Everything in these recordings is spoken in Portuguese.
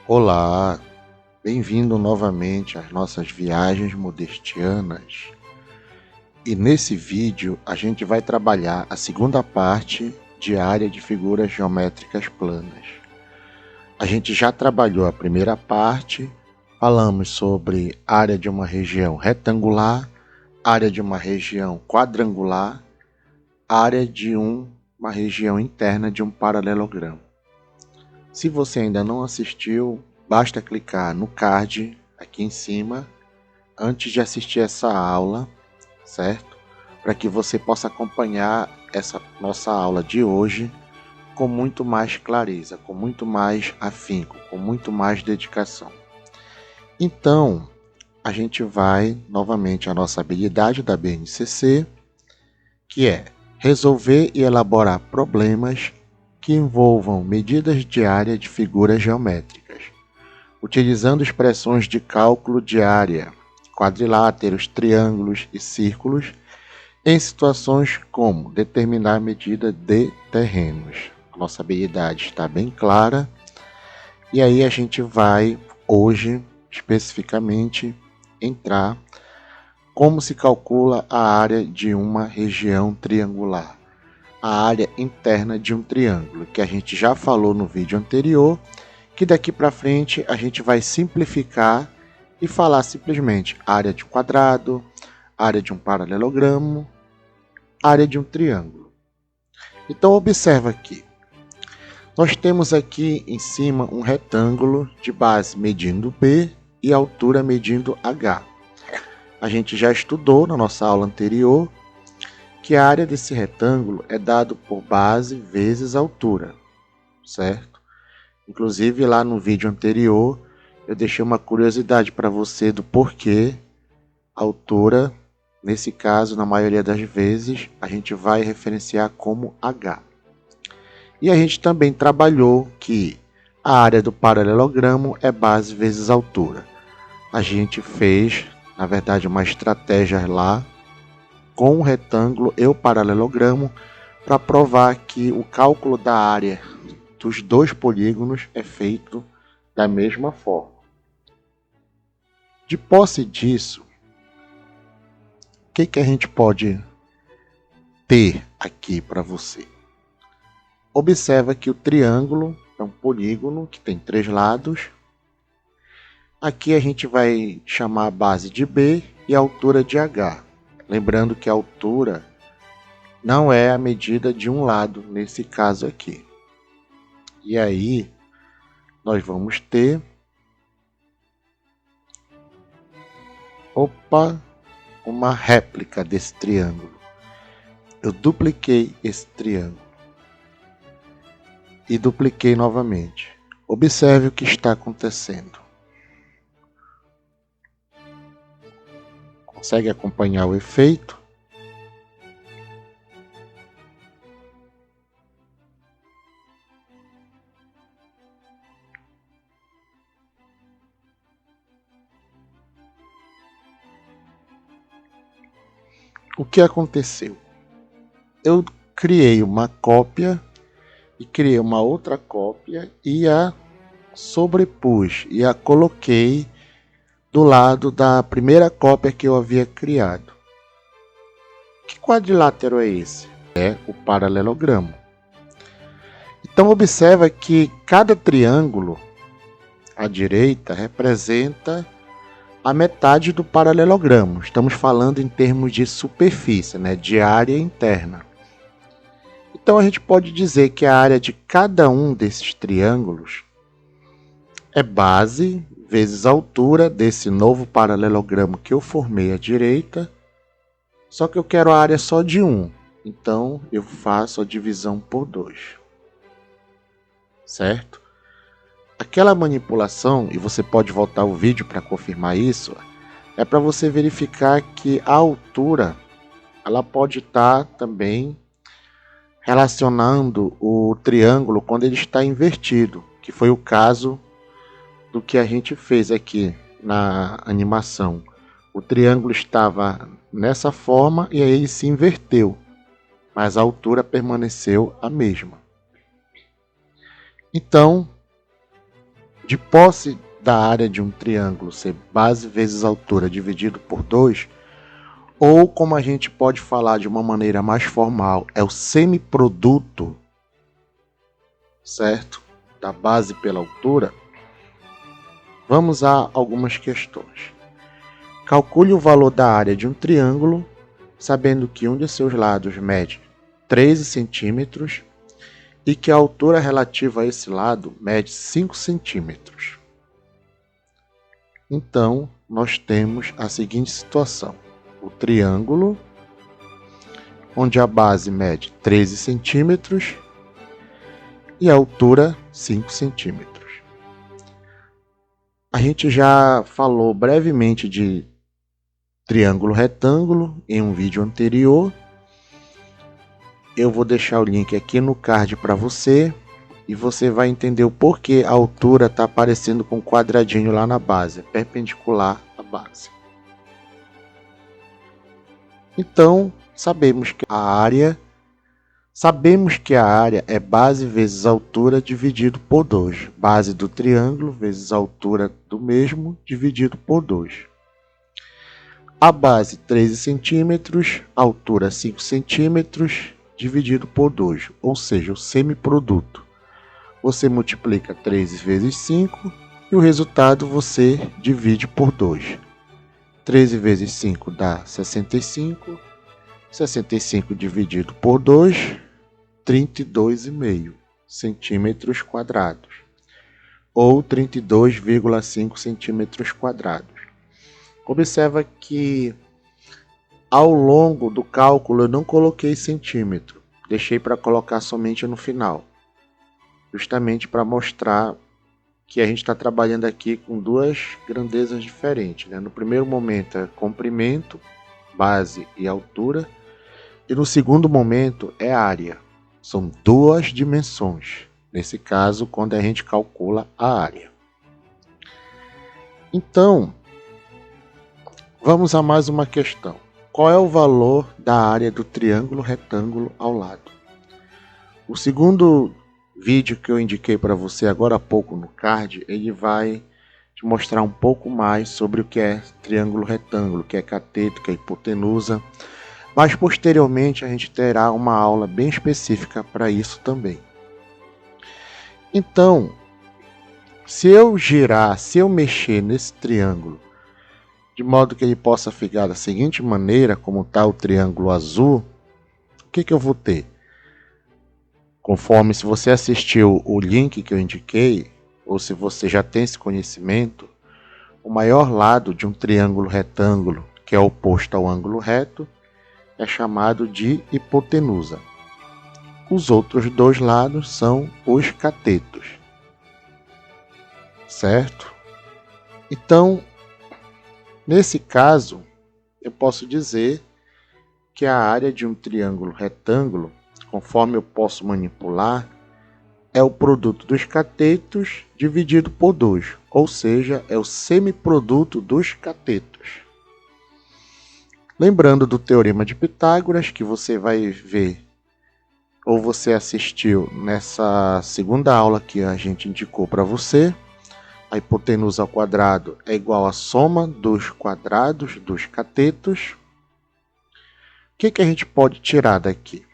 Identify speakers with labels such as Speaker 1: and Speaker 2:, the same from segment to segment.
Speaker 1: Olá, bem-vindo novamente às nossas viagens modestianas. E nesse vídeo a gente vai trabalhar a segunda parte de área de figuras geométricas planas. A gente já trabalhou a primeira parte, falamos sobre área de uma região retangular, área de uma região quadrangular, área de uma região interna de um paralelogramo. Se você ainda não assistiu, basta clicar no card aqui em cima antes de assistir essa aula, certo? Para que você possa acompanhar essa nossa aula de hoje com muito mais clareza, com muito mais afinco, com muito mais dedicação. Então, a gente vai novamente à nossa habilidade da BNCC, que é resolver e elaborar problemas que envolvam medidas de área de figuras geométricas, utilizando expressões de cálculo de área, quadriláteros, triângulos e círculos, em situações como determinar a medida de terrenos. A nossa habilidade está bem clara, e aí a gente vai, hoje, especificamente, entrar como se calcula a área de uma região triangular, a área interna de um triângulo, que a gente já falou no vídeo anterior, que daqui para frente a gente vai simplificar e falar simplesmente área de um quadrado, área de um paralelogramo, área de um triângulo. Então observa aqui, nós temos aqui em cima um retângulo de base medindo B e altura medindo H. A gente já estudou na nossa aula anterior que a área desse retângulo é dado por base vezes altura, certo? Inclusive lá no vídeo anterior eu deixei uma curiosidade para você do porquê a altura, nesse caso, na maioria das vezes, a gente vai referenciar como H. E a gente também trabalhou que a área do paralelogramo é base vezes altura. A gente fez, na verdade, uma estratégia lá com o retângulo e o paralelogramo para provar que o cálculo da área dos dois polígonos é feito da mesma forma. De posse disso, o que a gente pode ter aqui para você? Observa que o triângulo é um polígono que tem 3 lados. Aqui a gente vai chamar a base de B e a altura de H. Lembrando que a altura não é a medida de um lado, nesse caso aqui. E aí, nós vamos ter... uma réplica desse triângulo. Eu dupliquei esse triângulo. E dupliquei novamente. Observe o que está acontecendo. Consegue acompanhar o efeito? O que aconteceu? Eu criei uma cópia e criei uma outra cópia e a sobrepus e a coloquei do lado da primeira cópia que eu havia criado. Que quadrilátero é esse? É o paralelogramo. Então observa que cada triângulo à direita representa a metade do paralelogramo. Estamos falando em termos de superfície, né, de área interna. Então a gente pode dizer que a área de cada um desses triângulos é base vezes a altura desse novo paralelogramo que eu formei à direita, só que eu quero a área só de um, então eu faço a divisão por 2, certo? Aquela manipulação, e você pode voltar o vídeo para confirmar isso, é para você verificar que a altura ela pode estar também relacionando o triângulo quando ele está invertido, que foi o caso do que a gente fez aqui na animação. O triângulo estava nessa forma e aí ele se inverteu, mas a altura permaneceu a mesma. Então, de posse da área de um triângulo ser base vezes altura dividido por 2, ou como a gente pode falar de uma maneira mais formal, é o semiproduto, certo? Da base pela altura. Vamos a algumas questões. Calcule o valor da área de um triângulo, sabendo que um de seus lados mede 13 centímetros e que a altura relativa a esse lado mede 5 centímetros. Então, nós temos a seguinte situação. O triângulo, onde a base mede 13 centímetros e a altura 5 centímetros. A gente já falou brevemente de triângulo retângulo em um vídeo anterior. Eu vou deixar o link aqui no card para você e você vai entender o porquê a altura está aparecendo com um quadradinho lá na base, perpendicular à base. Então, sabemos que a área é base vezes altura dividido por 2. Base do triângulo vezes altura do mesmo dividido por 2. A base 13 centímetros, altura 5 centímetros, dividido por 2, ou seja, o semiproduto. Você multiplica 13 vezes 5 e o resultado você divide por 2. 13 vezes 5 dá 65. 65 dividido por 2, 32,5 centímetros quadrados, ou 32,5 centímetros quadrados. Observa que ao longo do cálculo eu não coloquei centímetro, deixei para colocar somente no final, justamente para mostrar que a gente está trabalhando aqui com duas grandezas diferentes, né? No primeiro momento é comprimento, base e altura, e no segundo momento é área. São duas dimensões, nesse caso, quando a gente calcula a área. Então, vamos a mais uma questão. Qual é o valor da área do triângulo retângulo ao lado? O segundo vídeo que eu indiquei para você agora há pouco no card, ele vai te mostrar um pouco mais sobre o que é triângulo retângulo, o que é cateto, o que é hipotenusa. Mas posteriormente a gente terá uma aula bem específica para isso também. Então, se eu mexer nesse triângulo, de modo que ele possa ficar da seguinte maneira, como está o triângulo azul, o que eu vou ter? Conforme se você assistiu o link que eu indiquei, ou se você já tem esse conhecimento, o maior lado de um triângulo retângulo, que é oposto ao ângulo reto, é chamado de hipotenusa. Os outros dois lados são os catetos. Certo? Então, nesse caso, eu posso dizer que a área de um triângulo retângulo, conforme eu posso manipular, é o produto dos catetos dividido por 2, ou seja, é o semiproduto dos catetos. Lembrando do Teorema de Pitágoras, que você vai ver, ou você assistiu nessa segunda aula que a gente indicou para você, a hipotenusa ao quadrado é igual à soma dos quadrados dos catetos. O que a gente pode tirar daqui?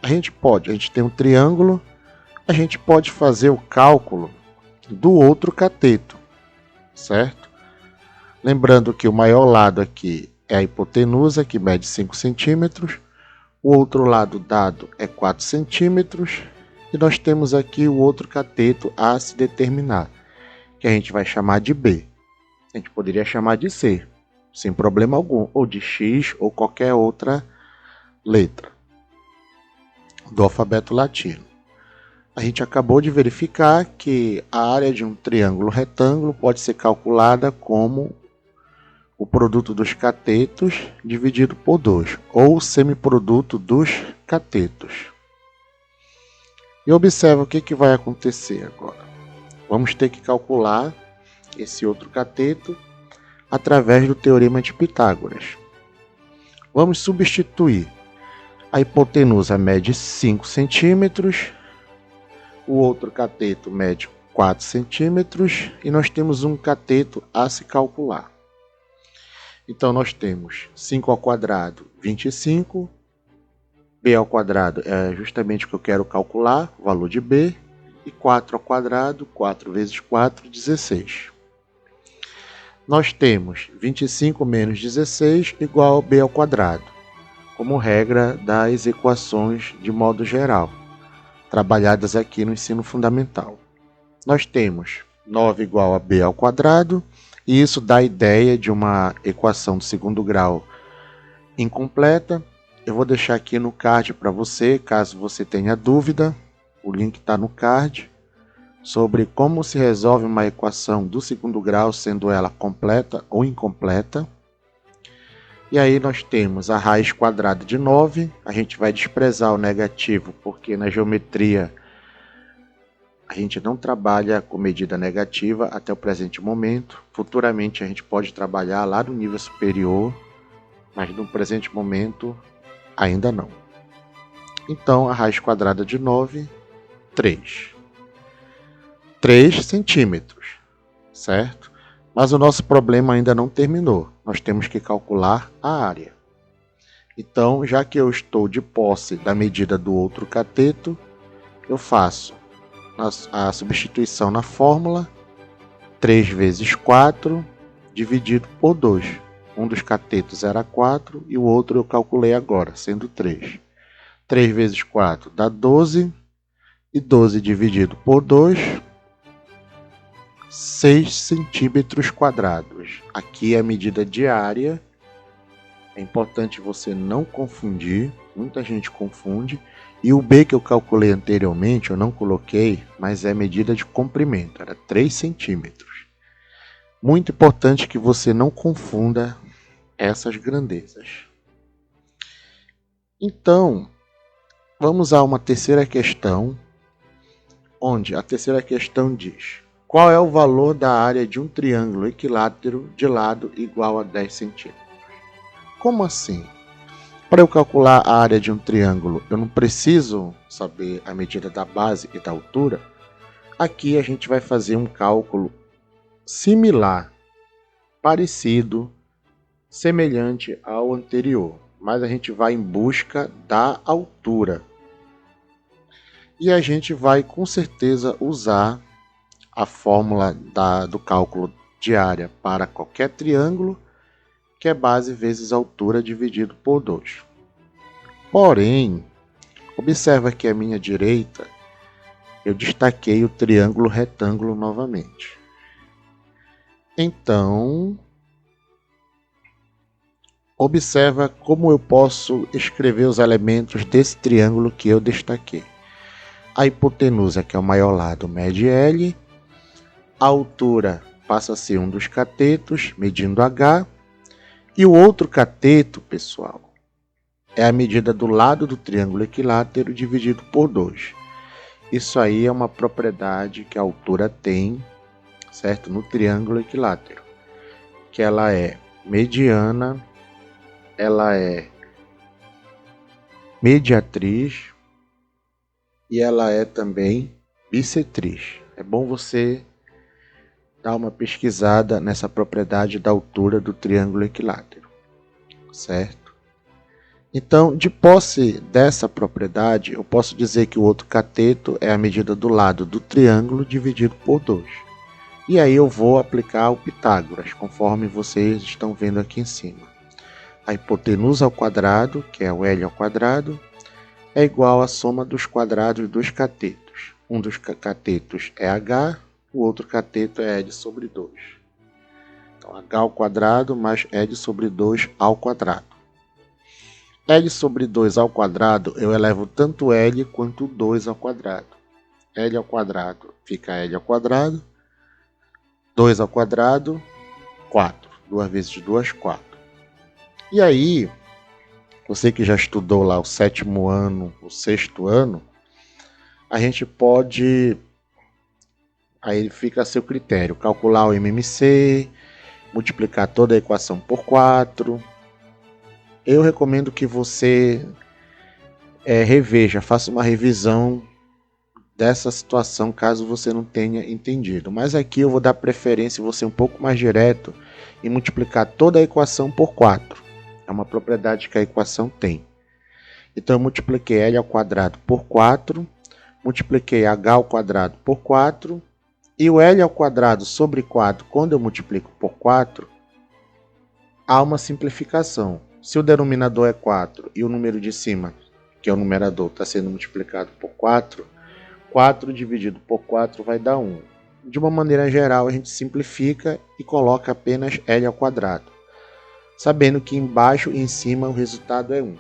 Speaker 1: A gente tem um triângulo, a gente pode fazer o cálculo do outro cateto, certo? Lembrando que o maior lado aqui é a hipotenusa, que mede 5 centímetros, o outro lado dado é 4 centímetros, e nós temos aqui o outro cateto a se determinar, que a gente vai chamar de B. A gente poderia chamar de C, sem problema algum, ou de X, ou qualquer outra letra do alfabeto latino. A gente acabou de verificar que a área de um triângulo retângulo pode ser calculada como o produto dos catetos dividido por 2, ou o semiproduto dos catetos. E observa o que vai acontecer agora. Vamos ter que calcular esse outro cateto através do Teorema de Pitágoras. Vamos substituir. A hipotenusa mede 5 centímetros, o outro cateto mede 4 centímetros e nós temos um cateto a se calcular. Então nós temos 5 ao quadrado, 25. B ao quadrado é justamente o que eu quero calcular, o valor de B. E 4 ao quadrado, 4 vezes 4, 16. Nós temos 25 menos 16 igual a B ao quadrado, como regra das equações de modo geral, trabalhadas aqui no ensino fundamental. Nós temos 9 igual a B ao quadrado, e isso dá a ideia de uma equação do segundo grau incompleta. Eu vou deixar aqui no card para você, caso você tenha dúvida. O link está no card, sobre como se resolve uma equação do segundo grau, sendo ela completa ou incompleta. E aí nós temos a raiz quadrada de 9, a gente vai desprezar o negativo, porque na geometria a gente não trabalha com medida negativa até o presente momento. Futuramente a gente pode trabalhar lá no nível superior, mas no presente momento ainda não. Então a raiz quadrada de 9, 3 centímetros, certo? Mas o nosso problema ainda não terminou. Nós temos que calcular a área. Então, já que eu estou de posse da medida do outro cateto, eu faço a substituição na fórmula. 3 vezes 4 dividido por 2. Um dos catetos era 4 e o outro eu calculei agora, sendo 3. 3 vezes 4 dá 12. E 12 dividido por 2, 6 centímetros quadrados. Aqui é a medida de área. É importante você não confundir. Muita gente confunde. E o B que eu calculei anteriormente, eu não coloquei, mas é medida de comprimento. Era 3 centímetros. Muito importante que você não confunda essas grandezas. Então, vamos a uma terceira questão, onde a terceira questão diz: qual é o valor da área de um triângulo equilátero de lado igual a 10 centímetros? Como assim? Para eu calcular a área de um triângulo, eu não preciso saber a medida da base e da altura? Aqui a gente vai fazer um cálculo similar, parecido, semelhante ao anterior, mas a gente vai em busca da altura. E a gente vai com certeza usar a fórmula do cálculo de área para qualquer triângulo, que é base vezes altura dividido por 2. Porém, observa que à minha direita eu destaquei o triângulo retângulo novamente. Então, observa como eu posso escrever os elementos desse triângulo que eu destaquei. A hipotenusa, que é o maior lado, mede L. A altura passa a ser um dos catetos, medindo H. E o outro cateto, pessoal, é a medida do lado do triângulo equilátero dividido por 2. Isso aí é uma propriedade que a altura tem, certo? No triângulo equilátero, que ela é mediana, ela é mediatriz e ela é também bissetriz. É bom você dar uma pesquisada nessa propriedade da altura do triângulo equilátero, certo? Então, de posse dessa propriedade, eu posso dizer que o outro cateto é a medida do lado do triângulo dividido por 2. E aí eu vou aplicar o Pitágoras, conforme vocês estão vendo aqui em cima. A hipotenusa ao quadrado, que é o L ao quadrado, é igual à soma dos quadrados dos catetos. Um dos catetos é H, o outro cateto é L sobre 2. Então, H ao quadrado mais L sobre 2 ao quadrado. L sobre 2 ao quadrado, eu elevo tanto L quanto 2 ao quadrado. L ao quadrado fica L ao quadrado. 2 ao quadrado, 4. 2 vezes 2, 4. E aí, você que já estudou lá o 7º ano, o 6º ano, a gente pode, aí fica a seu critério, calcular o MMC, multiplicar toda a equação por 4. Eu recomendo que você reveja, faça uma revisão dessa situação, caso você não tenha entendido. Mas aqui eu vou dar preferência em você um pouco mais direto e multiplicar toda a equação por 4. É uma propriedade que a equação tem. Então eu multipliquei L ao quadrado por 4, multipliquei H ao quadrado por 4, e o L ao quadrado sobre 4, quando eu multiplico por 4, há uma simplificação. Se o denominador é 4 e o número de cima, que é o numerador, está sendo multiplicado por 4, 4 dividido por 4 vai dar 1. De uma maneira geral, a gente simplifica e coloca apenas L ao quadrado, sabendo que embaixo e em cima o resultado é 1.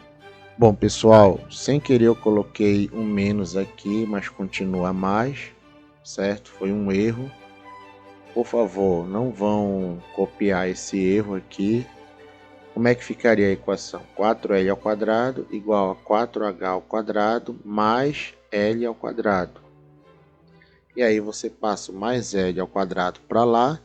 Speaker 1: Bom, pessoal, sem querer eu coloquei um menos aqui, mas continua mais, certo? Foi um erro. Por favor, não vão copiar esse erro aqui. Como é que ficaria a equação? 4L ao quadrado igual a 4H ao quadrado mais L ao quadrado. E aí você passa o mais L ao quadrado para lá,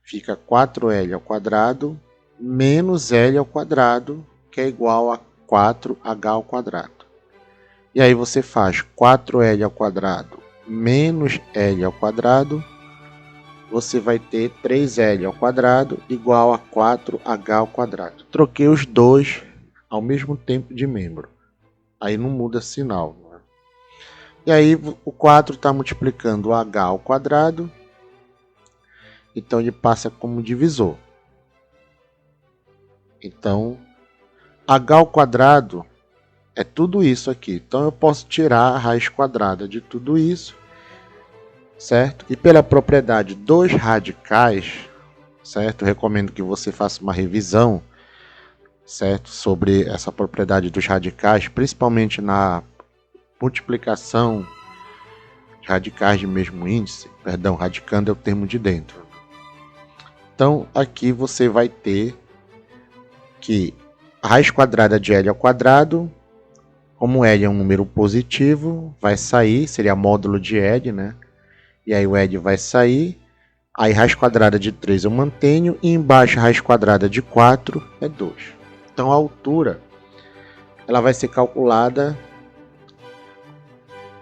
Speaker 1: fica 4L ao quadrado menos L ao quadrado, que é igual a 4H ao quadrado. E aí você faz 4L ao quadrado menos L ao quadrado, você vai ter 3L ao quadrado igual a 4H ao quadrado. Troquei os dois ao mesmo tempo de membro. Aí não muda sinal. Né? E aí o 4 está multiplicando o H ao quadrado, então ele passa como divisor. Então, H ao quadrado é tudo isso aqui. Então eu posso tirar a raiz quadrada de tudo isso, certo? E pela propriedade dos radicais, certo? Eu recomendo que você faça uma revisão, certo? Sobre essa propriedade dos radicais, principalmente na multiplicação de radicais de mesmo índice. Perdão, radicando é o termo de dentro. Então aqui você vai ter que a raiz quadrada de L ao quadrado, como L é um número positivo, vai sair, seria módulo de L, né? E aí o L vai sair, aí raiz quadrada de 3 eu mantenho, e embaixo a raiz quadrada de 4 é 2. Então a altura ela vai ser calculada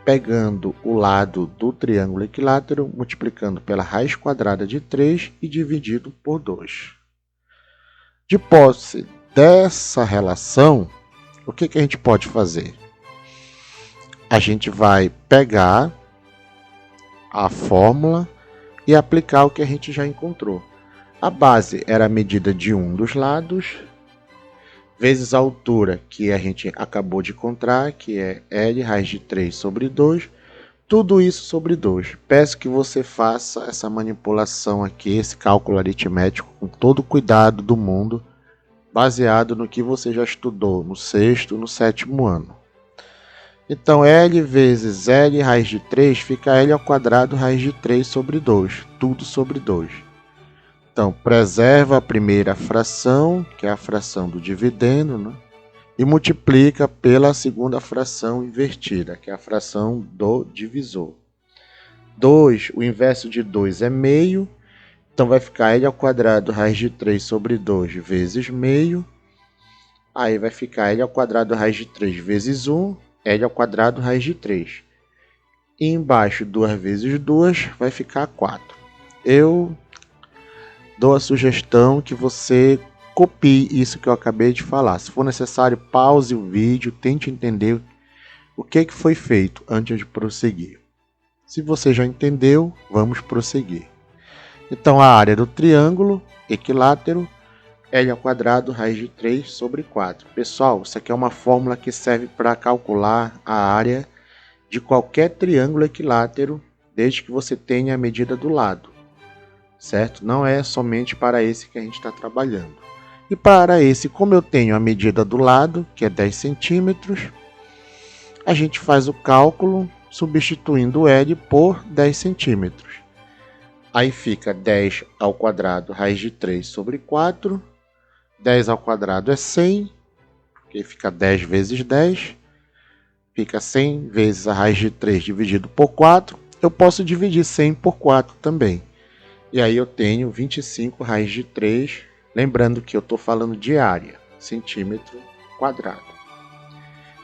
Speaker 1: pegando o lado do triângulo equilátero, multiplicando pela raiz quadrada de 3 e dividido por 2. De posse dessa relação, o que a gente pode fazer? A gente vai pegar a fórmula e aplicar o que a gente já encontrou. A base era a medida de um dos lados, vezes a altura que a gente acabou de encontrar, que é L raiz de 3 sobre 2, tudo isso sobre 2. Peço que você faça essa manipulação aqui, esse cálculo aritmético, com todo o cuidado do mundo, baseado no que você já estudou no 6º, no 7º ano. Então, L vezes L raiz de 3 fica L ao quadrado raiz de 3 sobre 2, tudo sobre 2. Então, preserva a primeira fração, que é a fração do dividendo, né? E multiplica pela segunda fração invertida, que é a fração do divisor. 2, o inverso de 2 é meio, então vai ficar L ao quadrado raiz de 3 sobre 2 vezes meio. Aí vai ficar L ao quadrado raiz de 3 vezes 1, L ao quadrado raiz de 3. E embaixo 2 vezes 2 vai ficar 4. Eu dou a sugestão que você copie isso que eu acabei de falar. Se for necessário, pause o vídeo, tente entender o que foi feito antes de prosseguir. Se você já entendeu, vamos prosseguir. Então, a área do triângulo equilátero, L ao quadrado raiz de 3 sobre 4. Pessoal, isso aqui é uma fórmula que serve para calcular a área de qualquer triângulo equilátero, desde que você tenha a medida do lado, certo? Não é somente para esse que a gente está trabalhando. E para esse, como eu tenho a medida do lado, que é 10 centímetros, a gente faz o cálculo substituindo o L por 10 centímetros. Aí fica 10 ao quadrado raiz de 3 sobre 4. 10 ao quadrado é 100, porque fica 10 vezes 10. Fica 100 vezes a raiz de 3 dividido por 4. Eu posso dividir 100 por 4 também. E aí eu tenho 25 raiz de 3. Lembrando que eu estou falando de área, centímetro quadrado.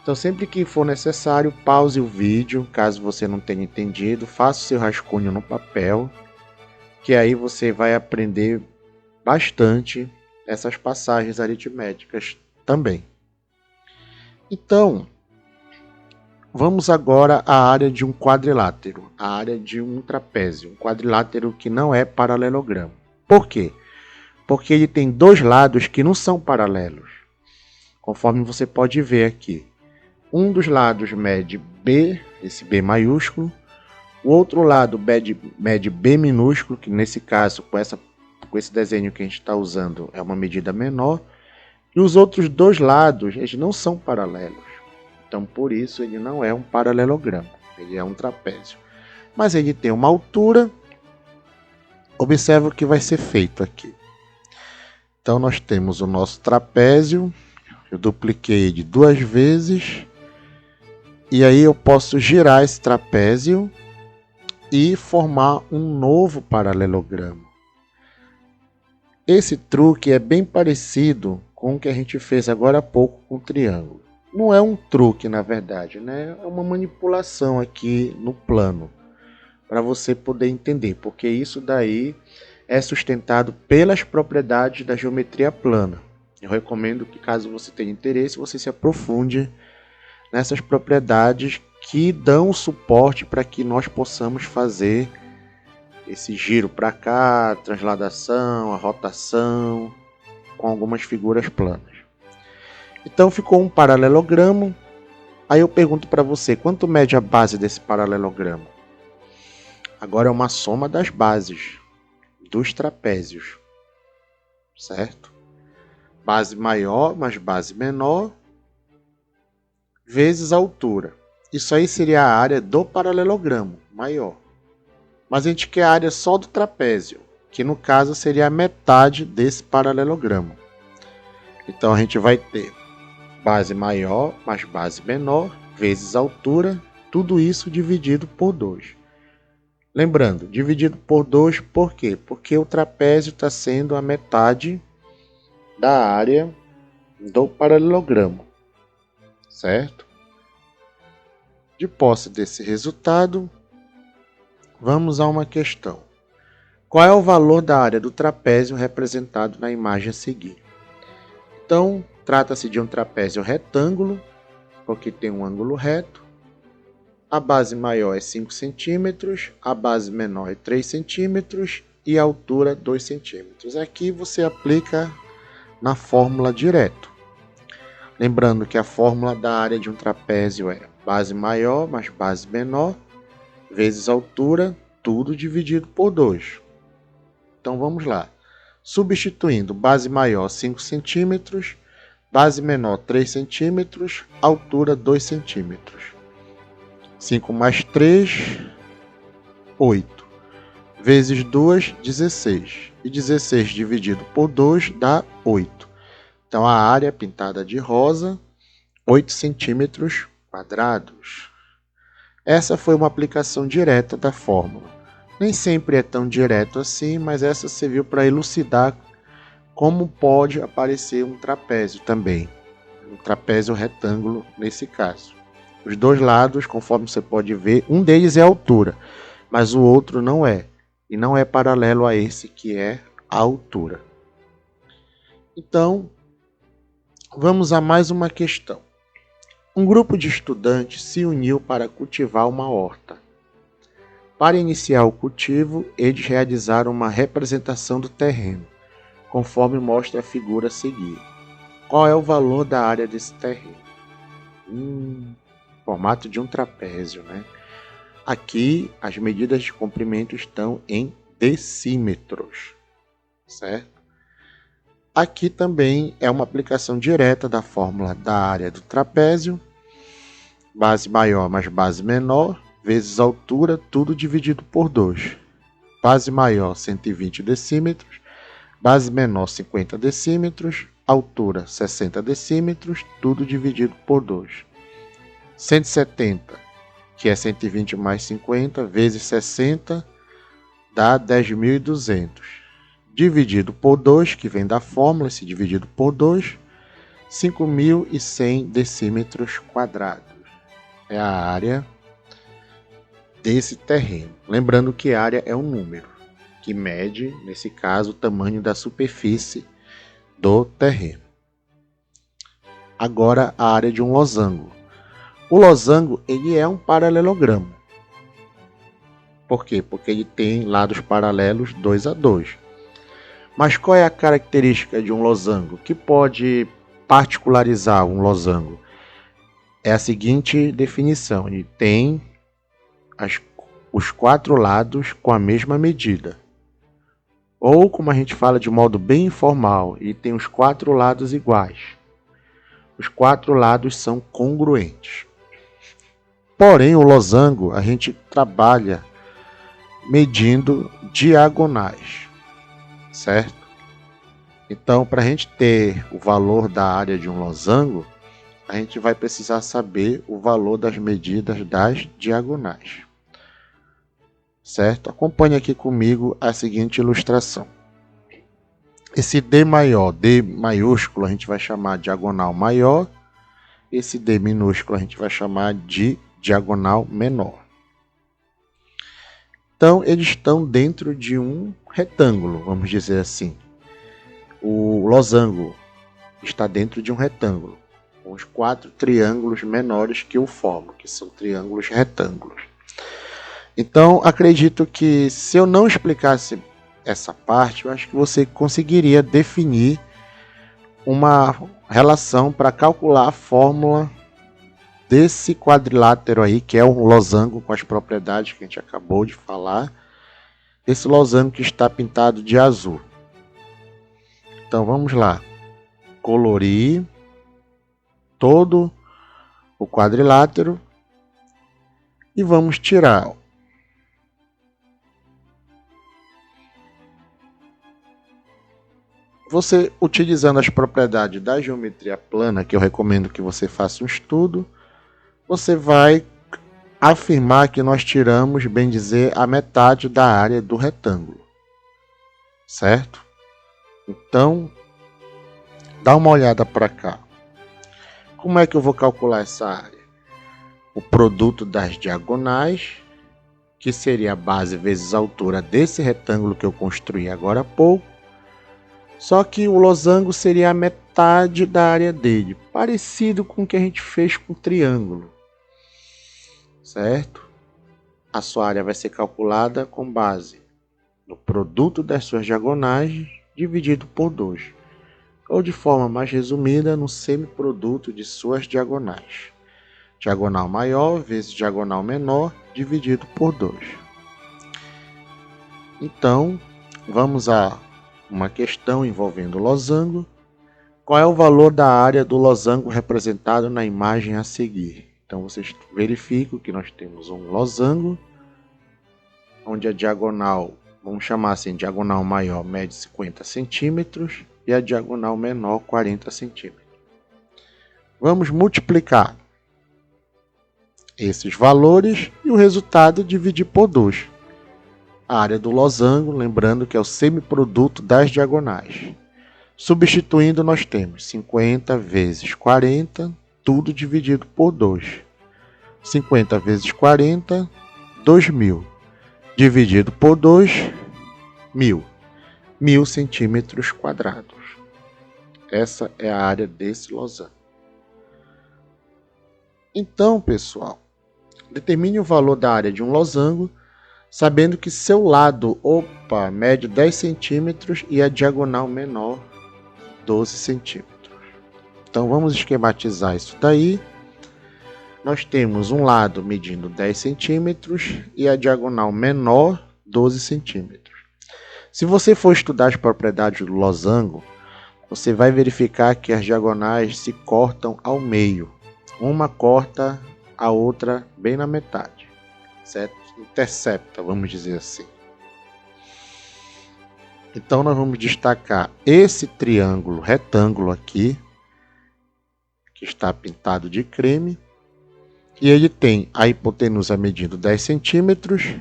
Speaker 1: Então, sempre que for necessário, pause o vídeo, caso você não tenha entendido, faça o seu rascunho no papel, que aí você vai aprender bastante essas passagens aritméticas também. Então, vamos agora à área de um quadrilátero, a área de um trapézio, um quadrilátero que não é paralelogramo. Por quê? Porque ele tem dois lados que não são paralelos, conforme você pode ver aqui. Um dos lados mede B, esse B maiúsculo. O outro lado mede B minúsculo, que nesse caso, com esse desenho que a gente está usando, é uma medida menor. E os outros dois lados, eles não são paralelos. Então, por isso, ele não é um paralelogramo. Ele é um trapézio. Mas ele tem uma altura. Observa o que vai ser feito aqui. Então, nós temos o nosso trapézio. Eu dupliquei de 2 vezes. E aí eu posso girar esse trapézio e formar um novo paralelogramo. Esse truque é bem parecido com o que a gente fez agora há pouco com o triângulo. Não é um truque, na verdade, né? É uma manipulação aqui no plano, para você poder entender, porque isso daí é sustentado pelas propriedades da geometria plana. Eu recomendo que, caso você tenha interesse, você se aprofunde nessas propriedades que dão suporte para que nós possamos fazer esse giro para cá, a transladação, a rotação, com algumas figuras planas. Então ficou um paralelogramo. Aí eu pergunto para você, quanto mede a base desse paralelogramo? Agora é uma soma das bases dos trapézios, certo? Base maior mais base menor vezes a altura. Isso aí seria a área do paralelogramo maior. Mas a gente quer a área só do trapézio, que no caso seria a metade desse paralelogramo. Então a gente vai ter base maior mais base menor vezes a altura, tudo isso dividido por 2. Lembrando, dividido por 2 por quê? Porque o trapézio está sendo a metade da área do paralelogramo, certo? De posse desse resultado, vamos a uma questão. Qual é o valor da área do trapézio representado na imagem a seguir? Então, trata-se de um trapézio retângulo, porque tem um ângulo reto. A base maior é 5 centímetros, a base menor é 3 centímetros e a altura 2 centímetros. Aqui você aplica na fórmula direto. Lembrando que a fórmula da área de um trapézio é base maior mais base menor vezes a altura, tudo dividido por 2. Então vamos lá. Substituindo base maior 5 centímetros, base menor 3 centímetros, altura 2 centímetros. 5 mais 3, 8. Vezes 2, 16. E 16 dividido por 2 dá 8. Então a área pintada de rosa, 8 centímetros quadrados. Essa foi uma aplicação direta da fórmula. Nem sempre é tão direto assim, mas essa serviu para elucidar como pode aparecer um trapézio também. Um trapézio retângulo nesse caso. Os dois lados, conforme você pode ver, um deles é a altura, mas o outro não é. E não é paralelo a esse que é a altura. Então, vamos a mais uma questão. Um grupo de estudantes se uniu para cultivar uma horta. Para iniciar o cultivo, eles realizaram uma representação do terreno, conforme mostra a figura a seguir. Qual é o valor da área desse terreno? Formato de um trapézio, né? Aqui, as medidas de comprimento estão em decímetros, certo? Aqui também é uma aplicação direta da fórmula da área do trapézio, base maior mais base menor, vezes altura, tudo dividido por 2. Base maior 120 decímetros, base menor 50 decímetros, altura 60 decímetros, tudo dividido por 2. 170, que é 120 mais 50, vezes 60, dá 10.200. Dividido por 2, que vem da fórmula, esse dividido por 2, 5.100 decímetros quadrados. É a área desse terreno. Lembrando que área é um número, que mede, nesse caso, o tamanho da superfície do terreno. Agora, a área de um losango. O losango, ele é um paralelogramo. Por quê? Porque ele tem lados paralelos 2 a 2. Mas qual é a característica de um losango? Que pode particularizar um losango? É a seguinte definição: ele tem os 4 lados com a mesma medida. Ou, como a gente fala de modo bem informal, ele tem os 4 lados iguais. Os 4 lados são congruentes. Porém, o losango, a gente trabalha medindo diagonais, certo? Então, para a gente ter o valor da área de um losango, a gente vai precisar saber o valor das medidas das diagonais, certo? Acompanhe aqui comigo a seguinte ilustração. Esse D maior, D maiúsculo, a gente vai chamar de diagonal maior. Esse D minúsculo a gente vai chamar de diagonal menor. Então, eles estão dentro de um retângulo, vamos dizer assim. O losango está dentro de um retângulo, com os 4 triângulos menores que o formam, que são triângulos retângulos. Então, acredito que se eu não explicasse essa parte, eu acho que você conseguiria definir uma relação para calcular a fórmula desse quadrilátero aí, que é um losango com as propriedades que a gente acabou de falar. Esse losango que está pintado de azul. Então vamos lá. Colorir todo o quadrilátero e vamos tirar. Você, utilizando as propriedades da geometria plana, que eu recomendo que você faça um estudo, você vai afirmar que nós tiramos, bem dizer, a metade da área do retângulo, certo? Então, dá uma olhada para cá. Como é que eu vou calcular essa área? O produto das diagonais, que seria a base vezes a altura desse retângulo que eu construí agora há pouco. Só que o losango seria a metade da área dele, parecido com o que a gente fez com o triângulo. Certo? A sua área vai ser calculada com base no produto das suas diagonais dividido por 2. Ou de forma mais resumida, no semiproduto de suas diagonais. Diagonal maior vezes diagonal menor dividido por 2. Então, vamos a uma questão envolvendo losango. Qual é o valor da área do losango representado na imagem a seguir? Então, vocês verificam que nós temos um losango, onde a diagonal, vamos chamar assim, diagonal maior mede 50 centímetros e a diagonal menor 40 centímetros. Vamos multiplicar esses valores e o resultado dividir por 2. A área do losango, lembrando que é o semiproduto das diagonais. Substituindo, nós temos 50 vezes 40, tudo dividido por 2. 50 vezes 40, 2.000. Dividido por 2, 1.000. 1.000 centímetros quadrados. Essa é a área desse losango. Então, pessoal, determine o valor da área de um losango, sabendo que seu lado mede 10 centímetros e a diagonal menor 12 centímetros. Então vamos esquematizar isso daí. Nós temos um lado medindo 10 centímetros e a diagonal menor 12 centímetros. Se você for estudar as propriedades do losango, você vai verificar que as diagonais se cortam ao meio. Uma corta a outra bem na metade, certo? Intercepta, vamos dizer assim. Então nós vamos destacar esse triângulo retângulo aqui, que está pintado de creme, e ele tem a hipotenusa medindo 10 centímetros,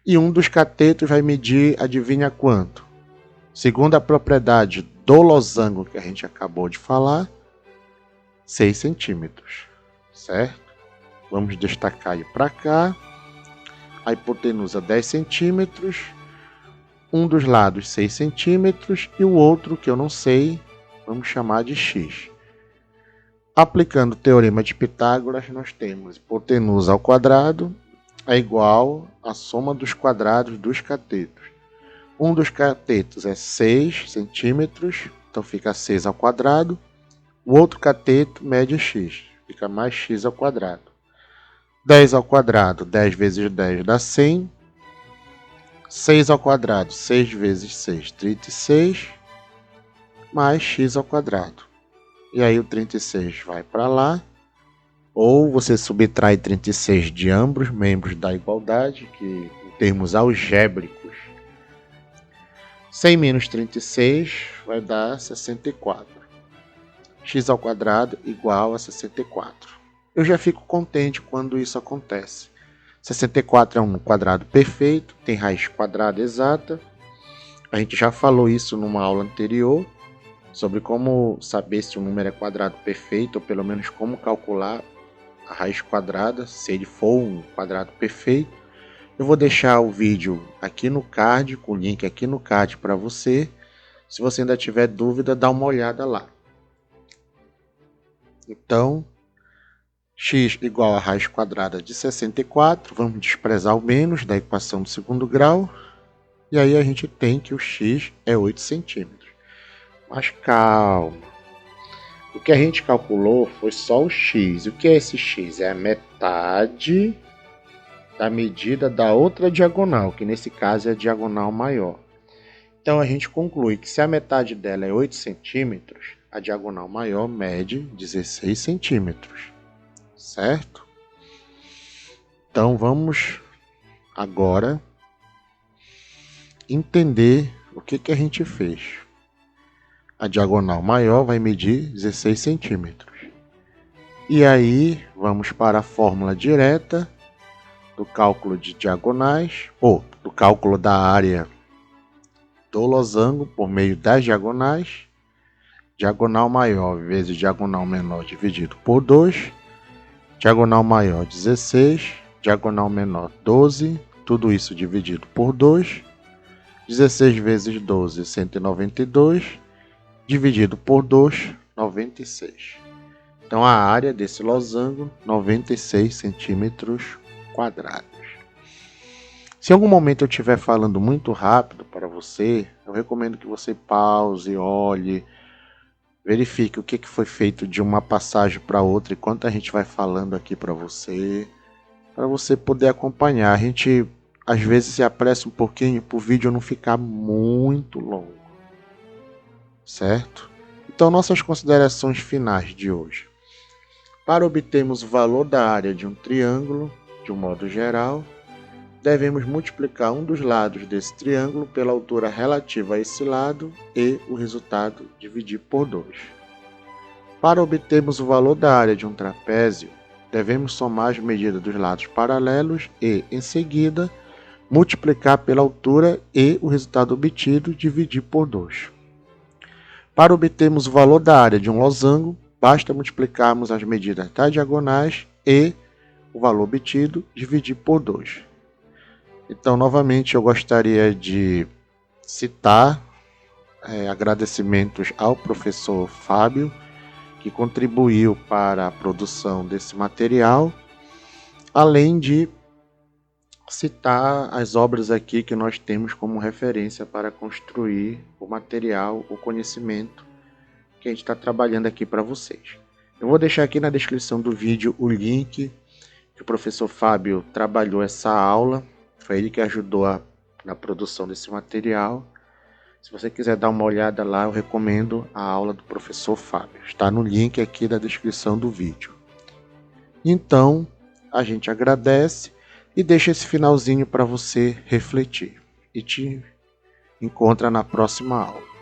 Speaker 1: e um dos catetos vai medir, adivinha quanto? Segundo a propriedade do losango que a gente acabou de falar, 6 centímetros, certo? Vamos destacar ele para cá. A hipotenusa 10 centímetros, um dos lados 6 centímetros e o outro, que eu não sei, vamos chamar de x. Aplicando o teorema de Pitágoras, nós temos hipotenusa ao quadrado é igual à soma dos quadrados dos catetos. Um dos catetos é 6 centímetros, então fica 6 ao quadrado. O outro cateto mede x, fica mais x ao quadrado. 10 ao quadrado, 10 vezes 10 dá 100. 6 ao quadrado, 6 vezes 6, 36. Mais x ao quadrado. E aí o 36 vai para lá. Ou você subtrai 36 de ambos membros da igualdade, que em termos algébricos, 100 menos 36 vai dar 64. X ao quadrado igual a 64. Eu já fico contente quando isso acontece. 64 é um quadrado perfeito, tem raiz quadrada exata. A gente já falou isso numa aula anterior, sobre como saber se um número é quadrado perfeito, ou pelo menos como calcular a raiz quadrada, se ele for um quadrado perfeito. Eu vou deixar o vídeo aqui no card, com o link aqui no card para você. Se você ainda tiver dúvida, dá uma olhada lá. Então, x igual a raiz quadrada de 64, vamos desprezar o menos da equação do segundo grau, e aí a gente tem que o x é 8 centímetros. Mas calma, o que a gente calculou foi só o x. O que é esse x? É a metade da medida da outra diagonal, que nesse caso é a diagonal maior. Então a gente conclui que se a metade dela é 8 centímetros, a diagonal maior mede 16 centímetros. Certo? Então vamos agora entender o que a gente fez. A diagonal maior vai medir 16 centímetros. E aí vamos para a fórmula direta do cálculo de diagonais, ou do cálculo da área do losango por meio das diagonais. Diagonal maior vezes diagonal menor dividido por 2. Diagonal maior 16, diagonal menor 12, tudo isso dividido por 2. 16 vezes 12, 192, dividido por 2, 96. Então a área desse losango, 96 centímetros quadrados. Se em algum momento eu estiver falando muito rápido para você, eu recomendo que você pause, olhe, verifique o que foi feito de uma passagem para outra enquanto a gente vai falando aqui para você poder acompanhar. A gente às vezes se apressa um pouquinho para o vídeo não ficar muito longo, certo? Então nossas considerações finais de hoje. Para obtermos o valor da área de um triângulo, de um modo geral, devemos multiplicar um dos lados desse triângulo pela altura relativa a esse lado e o resultado dividir por 2. Para obtermos o valor da área de um trapézio, devemos somar as medidas dos lados paralelos e, em seguida, multiplicar pela altura e o resultado obtido dividir por 2. Para obtermos o valor da área de um losango, basta multiplicarmos as medidas das diagonais e o valor obtido dividir por 2. Então, novamente, eu gostaria de citar agradecimentos ao professor Fábio, que contribuiu para a produção desse material, além de citar as obras aqui que nós temos como referência para construir o material, o conhecimento que a gente está trabalhando aqui para vocês. Eu vou deixar aqui na descrição do vídeo o link que o professor Fábio trabalhou essa aula. Foi ele que ajudou na produção desse material. Se você quiser dar uma olhada lá, eu recomendo a aula do professor Fábio. Está no link aqui da descrição do vídeo. Então, a gente agradece e deixa esse finalzinho para você refletir. E te encontra na próxima aula.